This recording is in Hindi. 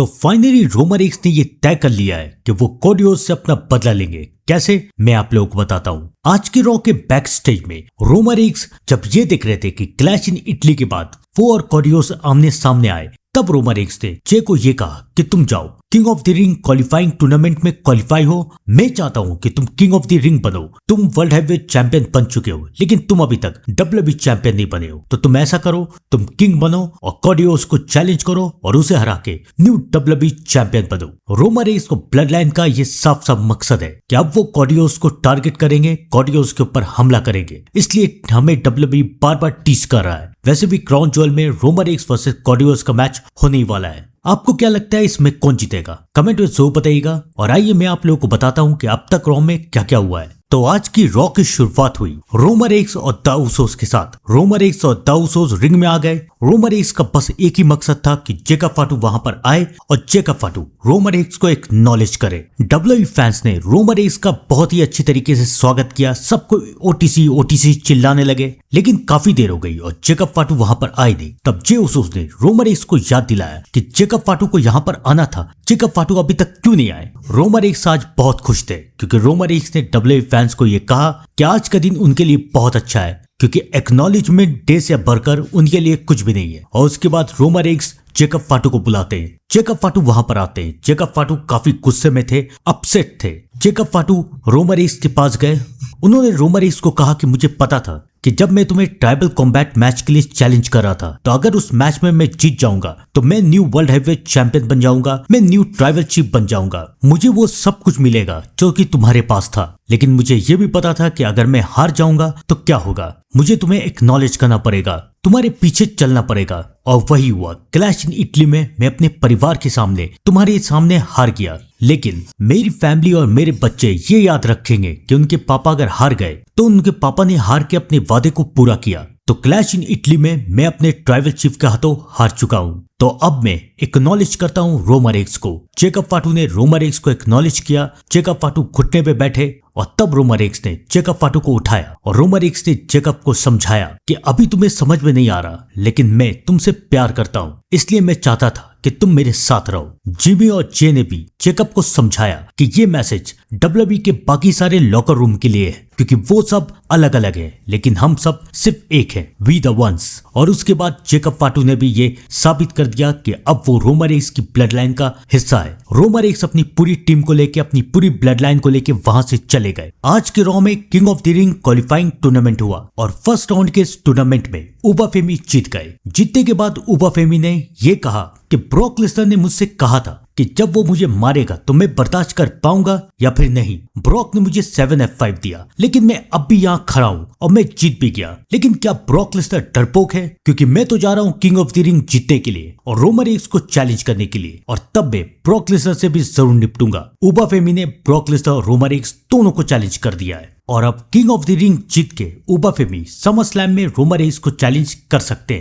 तो फाइनली रोमन रेक्स ने ये तय कर लिया है कि वो कोडियोस से अपना बदला लेंगे। कैसे, मैं आप लोगों को बताता हूँ। आज के रॉ के बैक स्टेज में रोमन रेक्स जब ये देख रहे थे कि क्लैश इन इटली के बाद वो और कोडियोस आमने सामने आए, तब रोमन रेक्स ने जे को ये कहा कि तुम जाओ king of the ring qualifying tournament में क्वालिफाई हो। मैं चाहता हूं कि तुम किंग ऑफ द रिंग बनो। तुम वर्ल्ड हैवीवेट चैंपियन बन चुके हो, लेकिन तुम अभी तक डब्ल्यूडब्ल्यूई चैंपियन नहीं बने हो। तो तुम ऐसा करो, तुम किंग बनो और कोडियोस को चैलेंज करो और उसे हरा के न्यू डब्ल्यूडब्ल्यूई चैंपियन बनो। रोमन रेक्स को ब्लड लाइन का ये साफ साफ मकसद है कि अब वो कोडियोस को टारगेट करेंगे, कोडियोस के ऊपर हमला करेंगे। इसलिए हमें डब्ल्यूडब्ल्यूई बार बार टीज कर रहा है। वैसे भी क्राउन ज्वेल में रोमन रेक्स वर्सेस कोडियोस का मैच होने ही वाला है। आपको क्या लगता है इसमें कौन जीतेगा? कमेंट में जरूर बताइएगा। और आइए मैं आप लोगों को बताता हूं कि अब तक रॉ में क्या क्या हुआ है। तो आज की रॉ की शुरुआत हुई रोमन रेक्स और द उसोस के साथ। रोमन रेक्स और द उसोस रिंग में आ गए। रोमन रेक्स का बस एक ही मकसद था कि जेकब फाटू वहां पर आए और जेकब फाटू रोमन रेक्स को एक्नॉलेज करे। डब्ल्यूडब्ल्यूई फैंस ने रोमन रेक्स का बहुत ही अच्छी तरीके से स्वागत किया। सबको ओटीसी ओटीसी चिल्लाने लगे, लेकिन काफी देर हो गई और जेकब फाटू वहां पर आए नहीं। तब जे उसोस ने रोमन रेक्स को याद दिलाया कि जेकब फाटू को यहाँ पर आना था। जेकब फाटू अभी तक क्यों नहीं आए? रोमन रेक्स आज बहुत खुश थे क्योंकि रोमन रेक्स ने डब्ल्यूडब्ल्यूई फैंस को ये कहा कि आज का दिन उनके लिए बहुत अच्छा है, क्योंकि एक्नॉलेजमेंट डे से बढ़कर उनके लिए कुछ भी नहीं है। और उसके बाद रोमन रेक्स जेकब फाटू को बुलाते हैं। जेकब फाटू वहां पर आते हैं। जेकब फाटू काफी गुस्से में थे, अपसेट थे। जेकब फाटू रोमन रेक्स के पास गए। उन्होंने रोमन रेक्स को कहा कि मुझे पता था कि जब मैं तुम्हें ट्राइबल कॉम्बैट मैच के लिए चैलेंज कर रहा था, तो अगर उस मैच में मैं जीत जाऊंगा तो मैं न्यू वर्ल्ड हैवीवेट चैंपियन बन जाऊंगा, मैं न्यू ट्राइबल चीफ बन जाऊंगा, मुझे वो सब कुछ मिलेगा जो कि तुम्हारे पास था। लेकिन मुझे ये भी पता था कि अगर मैं हार जाऊंगा तो क्या होगा, मुझे तुम्हें एक्नॉलेज करना पड़ेगा, तुम्हारे पीछे चलना पड़ेगा। और वही हुआ। क्लैश इन इटली में मैं अपने परिवार के सामने, तुम्हारे सामने हार गया, लेकिन मेरी फैमिली और मेरे बच्चे ये याद रखेंगे कि उनके पापा अगर हार गए तो उनके पापा ने हार के अपने वादे को पूरा किया। तो क्लैश इन इटली में मैं अपने ट्राइबल चीफ के हाथों हार चुका हूं। तो अब मैं एक्नॉलेज करता हूं रोमन रेक्स को। जेकब फाटू ने रोमन रेक्स को एक्नॉलेज किया। जेकब फाटू घुटने पे बैठे और तब रोमन रेक्स ने जेकब फाटू को उठाया और रोमन रेक्स ने जेकब को समझाया कि अभी तुम्हें समझ में नहीं आ रहा, लेकिन मैं तुमसे प्यार करता हूं, इसलिए मैं चाहता था कि तुम मेरे साथ रहो। जिमी और जे ने भी जेकब को समझाया कि ये मैसेज डब्ल्यूडब्ल्यूई के बाकी सारे लॉकर रूम के लिए है, क्योंकि वो सब अलग अलग है, लेकिन हम सब सिर्फ एक है, वी द वंस। और उसके बाद जेकब फाटू ने भी ये साबित कर दिया कि अब वो रोमन रेक्स की ब्लड लाइन का हिस्सा है। रोमन रेक्स अपनी पूरी टीम को लेके, अपनी पूरी ब्लड लाइन को लेके वहां से चले गए। आज के रॉ में king of the ring qualifying tournament हुआ और फर्स्ट राउंड के इस टूर्नामेंट में उबा फेमी जीत गए। जीतने के बाद उबा फेमी ने ये कहा कि ब्रॉक लेसनर ने मुझसे कहा था कि जब वो मुझे मारेगा तो मैं बर्दाश्त कर पाऊंगा या फिर नहीं। ब्रॉक ने मुझे 7F5 दिया, लेकिन मैं अब भी यहाँ खड़ा हूँ और मैं जीत भी गया। लेकिन क्या ब्रॉक लेसनर डरपोक है? क्योंकि मैं तो जा रहा हूँ किंग ऑफ द रिंग जीतने के लिए और रोमन रेक्स को चैलेंज करने के लिए, और तब मैं ब्रॉक लेसनर से भी जरूर निपटूंगा। उबा फेमी ने ब्रॉक लेसनर और रोमन रेक्स दोनों को चैलेंज कर दिया है और अब किंग ऑफ द रिंग जीत के उबा फेमी समर स्लैम में रोमन रेक्स को चैलेंज कर सकते हैं।